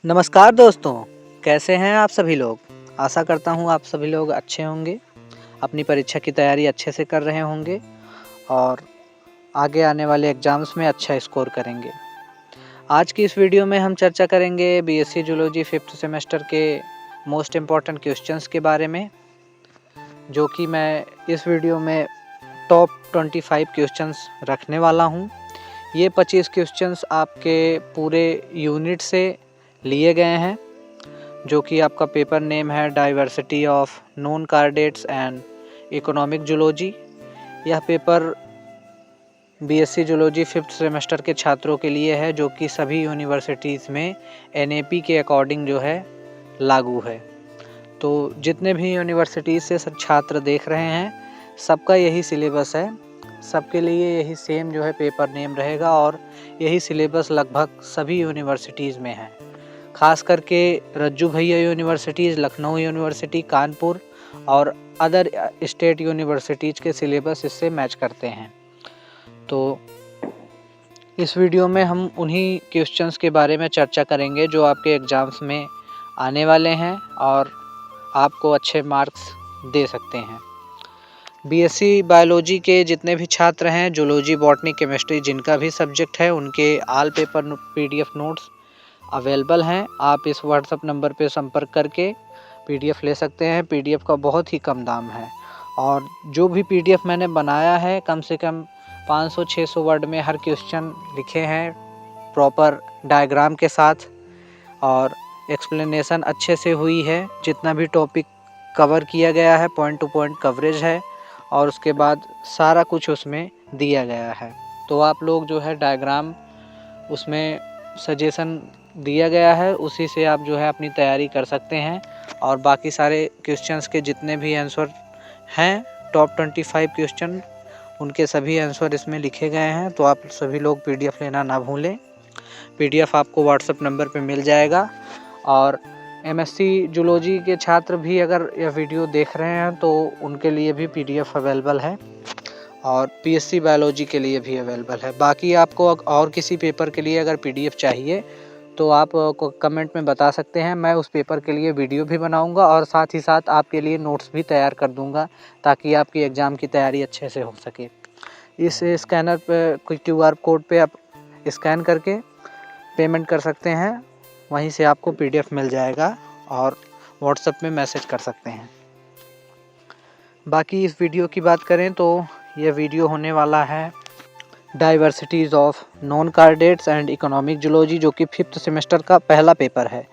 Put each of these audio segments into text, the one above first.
नमस्कार दोस्तों, कैसे हैं आप सभी लोग। आशा करता हूँ आप सभी लोग अच्छे होंगे, अपनी परीक्षा की तैयारी अच्छे से कर रहे होंगे और आगे आने वाले एग्ज़ाम्स में अच्छा स्कोर करेंगे। आज की इस वीडियो में हम चर्चा करेंगे बीएससी जूलॉजी 5th सेमेस्टर के मोस्ट इम्पॉर्टेंट क्वेश्चंस के बारे में, जो कि मैं इस वीडियो में टॉप 25 क्वेश्चंस रखने वाला हूँ। ये 25 क्वेश्चंस आपके पूरे यूनिट से लिए गए हैं, जो कि आपका पेपर नेम है diversity of non chordates and economic zoology. यह paper BSc zoology 5th semester के छात्रों के लिए है, जो कि सभी यूनिवर्सिटीज़ में एनएपी के अकॉर्डिंग जो है लागू है। तो जितने भी यूनिवर्सिटीज़ से छात्र देख रहे हैं, सबका यही सिलेबस है, सबके लिए यही सेम जो है पेपर नेम रहेगा और यही सिलेबस लगभग सभी यूनिवर्सिटीज़ में है। खास करके रज्जू भैया यूनिवर्सिटीज़, लखनऊ यूनिवर्सिटी, कानपुर और अदर स्टेट यूनिवर्सिटीज़ के सिलेबस इससे मैच करते हैं। तो इस वीडियो में हम उन्हीं क्वेश्चंस के बारे में चर्चा करेंगे जो आपके एग्ज़ाम्स में आने वाले हैं और आपको अच्छे मार्क्स दे सकते हैं। बीएससी बायोलॉजी के जितने भी छात्र हैं, जूलॉजी, बॉटनी, केमिस्ट्री जिनका भी सब्जेक्ट है, उनके all paper PDF notes available हैं। आप इस व्हाट्सएप नंबर पे संपर्क करके पीडीएफ ले सकते हैं। पीडीएफ का बहुत ही कम दाम है और जो भी पीडीएफ मैंने बनाया है, कम से कम 500-600 वर्ड में हर क्वेश्चन लिखे हैं, प्रॉपर डायग्राम के साथ, और एक्सप्लेनेशन अच्छे से हुई है। जितना भी टॉपिक कवर किया गया है, पॉइंट टू पॉइंट कवरेज है और उसके बाद सारा कुछ उसमें दिया गया है। तो आप लोग जो है डायग्राम, उसमें सजेशन दिया गया है, उसी से आप जो है अपनी तैयारी कर सकते हैं। और बाकी सारे क्वेश्चंस के जितने भी आंसर हैं, टॉप 25 क्वेश्चन, उनके सभी आंसर इसमें लिखे गए हैं। तो आप सभी लोग पीडीएफ लेना ना भूलें। पीडीएफ आपको व्हाट्सएप नंबर पे मिल जाएगा। और एमएससी जूलॉजी के छात्र भी अगर यह वीडियो देख रहे हैं तो उनके लिए भी पीडीएफ अवेलेबल है और पीएससी बायोलॉजी के लिए भी अवेलेबल है। बाकी आपको और किसी पेपर के लिए अगर पीडीएफ चाहिए तो आप को कमेंट में बता सकते हैं। मैं उस पेपर के लिए वीडियो भी बनाऊंगा और साथ ही साथ आपके लिए नोट्स भी तैयार कर दूंगा, ताकि आपकी एग्ज़ाम की तैयारी अच्छे से हो सके। इस स्कैनर पे, कोई क्यूआर कोड पे आप स्कैन करके पेमेंट कर सकते हैं, वहीं से आपको पीडीएफ मिल जाएगा और व्हाट्सएप में मैसेज कर सकते हैं। बाकी इस वीडियो की बात करें तो यह वीडियो होने वाला है diversities of non chordates and economic zoology, जो कि 5th सेमेस्टर का पहला पेपर है।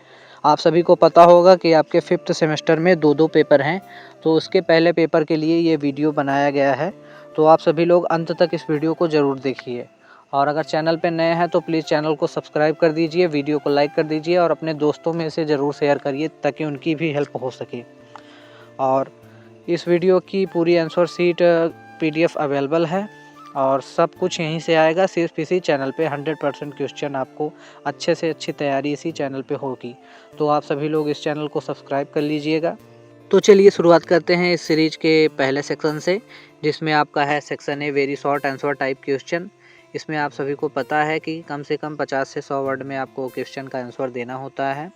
आप सभी को पता होगा कि आपके 5th सेमेस्टर में 2-2 पेपर हैं, तो उसके पहले पेपर के लिए ये वीडियो बनाया गया है। तो आप सभी लोग अंत तक इस वीडियो को ज़रूर देखिए और अगर चैनल पे नए हैं तो प्लीज़ चैनल को सब्सक्राइब कर दीजिए, वीडियो को लाइक कर दीजिए और अपने दोस्तों में से ज़रूर शेयर करिए, ताकि उनकी भी हेल्प हो सके। और इस वीडियो की पूरी आंसर शीट पीडीएफ अवेलेबल है और सब कुछ यहीं से आएगा। सिर्फ इसी चैनल पे 100% क्वेश्चन आपको अच्छे से अच्छी तैयारी इसी चैनल पे होगी। तो आप सभी लोग इस चैनल को सब्सक्राइब कर लीजिएगा। तो चलिए शुरुआत करते हैं इस सीरीज के पहले सेक्शन से, जिसमें आपका है section A, very short answer type question. इसमें आप सभी को पता है कि कम से कम 50 से 100 वर्ड में आपको क्वेश्चन का आंसर देना होता है।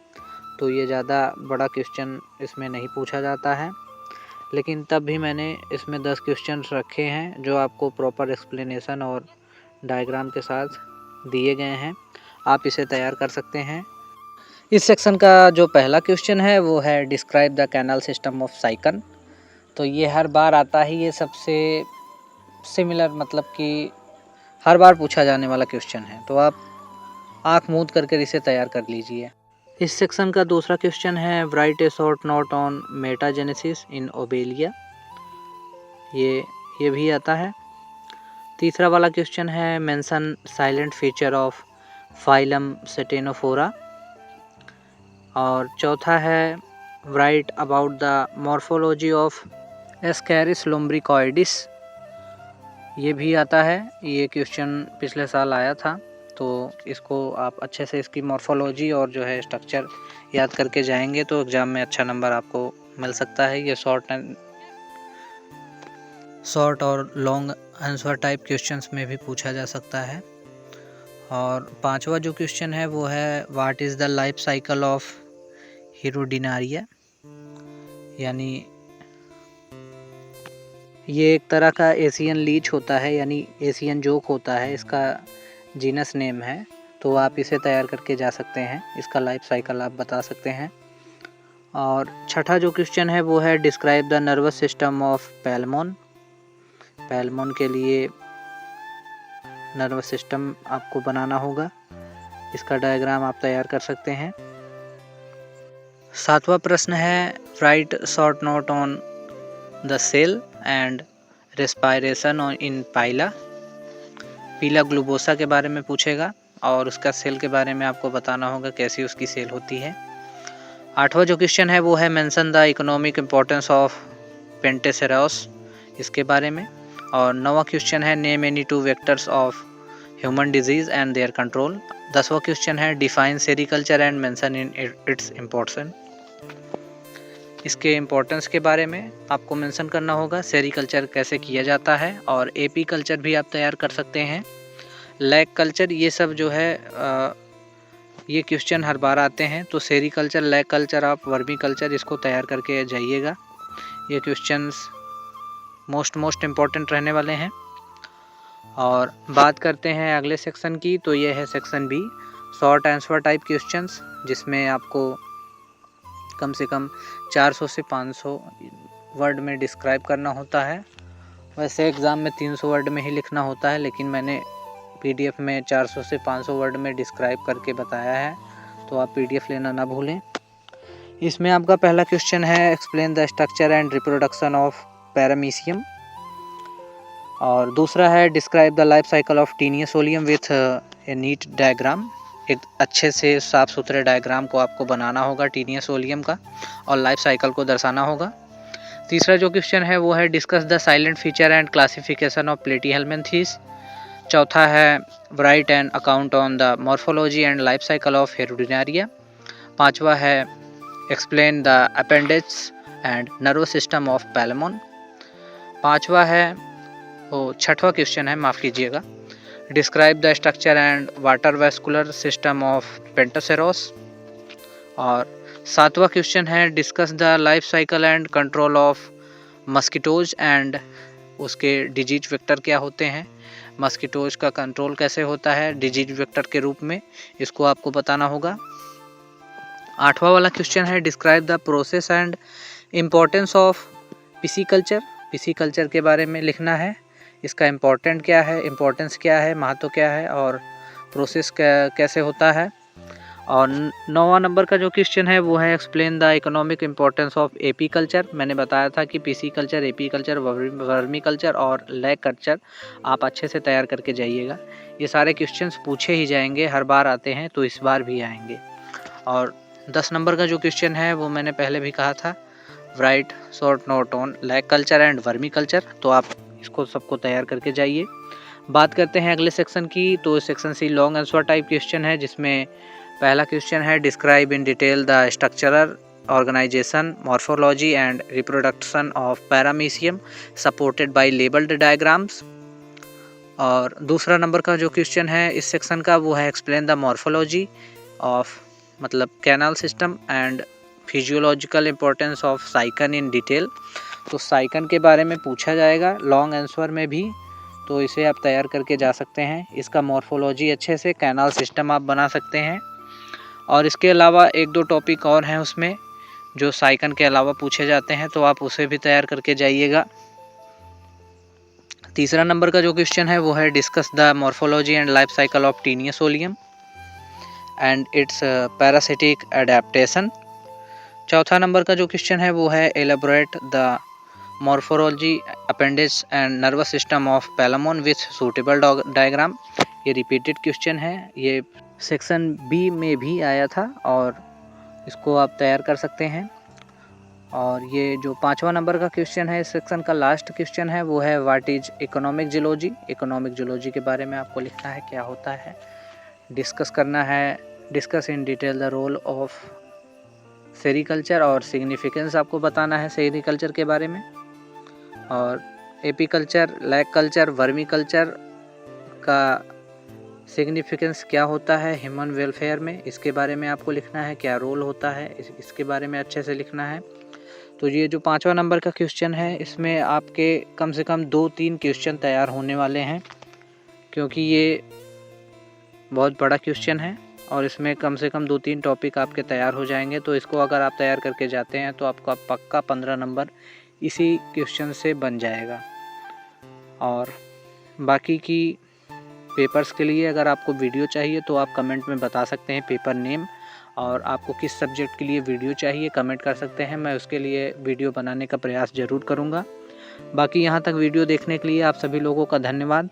तो ये ज़्यादा बड़ा क्वेश्चन इसमें नहीं पूछा जाता है, लेकिन तब भी मैंने इसमें 10 क्वेश्चन रखे हैं जो आपको प्रॉपर एक्सप्लेनेशन और डायग्राम के साथ दिए गए हैं। आप इसे तैयार कर सकते हैं। इस सेक्शन का जो पहला क्वेश्चन है वो है describe the canal system of Sycon. तो ये हर बार आता ही, ये सबसे सिमिलर, मतलब कि हर बार पूछा जाने वाला क्वेश्चन है। तो आप आँख मूंद करके इसे तैयार कर लीजिए। इस सेक्शन का दूसरा क्वेश्चन है write a short note on metagenesis in Obelia. ये भी आता है। तीसरा वाला क्वेश्चन है mention salient feature of phylum Ctenophora. और चौथा है write about the morphology of Ascaris lumbricoides. ये भी आता है। ये क्वेश्चन पिछले साल आया था, तो इसको आप अच्छे से इसकी मॉर्फोलॉजी और जो है स्ट्रक्चर याद करके जाएंगे तो एग्ज़ाम में अच्छा नंबर आपको मिल सकता है। ये शॉर्ट और लॉन्ग आंसर टाइप क्वेश्चंस में भी पूछा जा सकता है। और पांचवा जो क्वेश्चन है वो है what is the life cycle of Hirudinaria, यानी ये एक तरह का एशियन लीच होता है, यानी एशियन जोक होता है, इसका जीनस नेम है। तो आप इसे तैयार करके जा सकते हैं, इसका लाइफ साइकिल आप बता सकते हैं। और छठा जो क्वेश्चन है वो है describe the nervous system of Palaemon. Palaemon के लिए नर्वस सिस्टम आपको बनाना होगा, इसका डायग्राम आप तैयार कर सकते हैं। सातवां प्रश्न है write short note on the cell and respiration in Pila. Pila globosa के बारे में पूछेगा और उसका सेल के बारे में आपको बताना होगा कैसी उसकी सेल होती है। आठवां जो क्वेश्चन है वो है mention the economic importance of Pentaceros, इसके बारे में। और नौवां क्वेश्चन है name any two vectors of human disease and their control. 10वां क्वेश्चन है define sericulture and mention in its importance. इसके इम्पोर्टेंस के बारे में आपको मेंशन करना होगा, सेरिकल्चर कैसे किया जाता है, और एपी कल्चर भी आप तैयार कर सकते हैं, लैग कल्चर, ये सब जो है ये क्वेश्चन हर बार आते हैं। तो सेरिकल्चर, लैग कल्चर, आप वर्मी कल्चर इसको तैयार करके जाइएगा, ये क्वेश्चंस मोस्ट इम्पॉर्टेंट रहने वाले हैं। और बात करते हैं अगले सेक्शन की, तो ये है section B, short answer type questions, जिसमें आपको कम से कम 400 से 500 वर्ड में डिस्क्राइब करना होता है। वैसे एग्ज़ाम में 300 वर्ड में ही लिखना होता है, लेकिन मैंने पीडीएफ में 400 से 500 वर्ड में डिस्क्राइब करके बताया है, तो आप पीडीएफ लेना ना भूलें। इसमें आपका पहला क्वेश्चन है explain the structure and reproduction of Paramecium, और दूसरा है describe the life cycle of Taenia solium with a neat diagram. एक अच्छे से साफ सुथरे डायग्राम को आपको बनाना होगा टीनियोसोलियम का और लाइफ साइकिल को दर्शाना होगा। तीसरा जो क्वेश्चन है वो है discuss the salient feature and classification of Platyhelminthes. चौथा है write an account on the morphology and life cycle of Hirudinaria. पांचवा है explain the appendix and nervous system of Palaemon. छठवां क्वेश्चन है, माफ़ कीजिएगा, describe the structure and water vascular system of Pentaceros. और सातवां क्वेश्चन है discuss the life cycle and control of mosquitoes and उसके डिजीज वेक्टर क्या होते हैं, मस्किटोज का कंट्रोल कैसे होता है डिजीज वेक्टर के रूप में, इसको आपको बताना होगा। आठवां वाला क्वेश्चन है describe the process and importance of pisciculture. Pisciculture के बारे में लिखना है, इसका इम्पोर्टेंस क्या है, महत्व क्या है और प्रोसेस कैसे होता है। और 9वां नंबर का जो क्वेश्चन है वो है explain the economic importance of AP culture. मैंने बताया था कि PC culture, AP culture, vermi culture और लैग कल्चर आप अच्छे से तैयार करके जाइएगा। ये सारे क्वेश्चंस पूछे ही जाएंगे, हर बार आते हैं तो इस बार भी आएंगे। और 10 नंबर का जो क्वेश्चन है वो मैंने पहले भी कहा था, right short note on lag culture and vermi culture, तो आप इसको सबको तैयार करके जाइए। बात करते हैं अगले सेक्शन की, तो section C long answer type question है, जिसमें पहला क्वेश्चन है describe in detail the structural organisation, morphology and reproduction of paramecium supported by labelled diagrams. और दूसरा नंबर का जो क्वेश्चन है इस सेक्शन का वो है एक्सप्लेन द मॉर्फोलॉजी ऑफ मतलब canal system and physiological importance of Sycon in detail. तो साइकन के बारे में पूछा जाएगा लॉन्ग आंसर में भी, तो इसे आप तैयार करके जा सकते हैं। इसका मॉर्फोलॉजी अच्छे से, कैनाल सिस्टम आप बना सकते हैं। और इसके अलावा 1-2 टॉपिक और हैं उसमें जो साइकन के अलावा पूछे जाते हैं, तो आप उसे भी तैयार करके जाइएगा। तीसरा नंबर का जो क्वेश्चन है वो है discuss the morphology and life cycle of Taenia solium and its parasitic adaptation. चौथा नंबर का जो क्वेश्चन है वो है elaborate the morphology, appendix and nervous system of Palaemon with suitable diagram. ये रिपीटेड क्वेश्चन है, ये सेक्शन बी में भी आया था और इसको आप तैयार कर सकते हैं। और ये जो 5वां नंबर का क्वेश्चन है इस सेक्शन का लास्ट क्वेश्चन है वो है what is economic geology. Economic geology के बारे में आपको लिखना है क्या होता है, डिस्कस करना है, discuss in detail the role of sericulture और सिग्निफिकेंस आपको बताना है सेरिकल्चर के बारे में। और apiculture, lac culture, vermiculture का सिग्निफिकेंस क्या होता है ह्यूमन वेलफेयर में, इसके बारे में आपको लिखना है। क्या रोल होता है इसके बारे में अच्छे से लिखना है। तो ये जो 5वां नंबर का क्वेश्चन है, इसमें आपके कम से कम 2-3 क्वेश्चन तैयार होने वाले हैं, क्योंकि ये बहुत बड़ा क्वेश्चन है और इसमें कम से कम 2-3 टॉपिक आपके तैयार हो जाएंगे। तो इसको अगर आप तैयार करके जाते हैं तो आपका पक्का 15 नंबर इसी क्वेश्चन से बन जाएगा। और बाकी की पेपर्स के लिए अगर आपको वीडियो चाहिए तो आप कमेंट में बता सकते हैं पेपर नेम, और आपको किस सब्जेक्ट के लिए वीडियो चाहिए कमेंट कर सकते हैं। मैं उसके लिए वीडियो बनाने का प्रयास ज़रूर करूँगा। बाकी यहाँ तक वीडियो देखने के लिए आप सभी लोगों का धन्यवाद।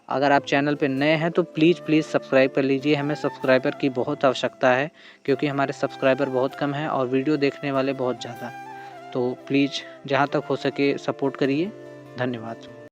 अगर आप चैनल पर नए हैं तो प्लीज़ सब्सक्राइब कर लीजिए। हमें सब्सक्राइबर की बहुत आवश्यकता है, क्योंकि हमारे सब्सक्राइबर बहुत कम हैं और वीडियो देखने वाले बहुत ज़्यादा। तो प्लीज़ जहाँ तक हो सके सपोर्ट करिए। धन्यवाद।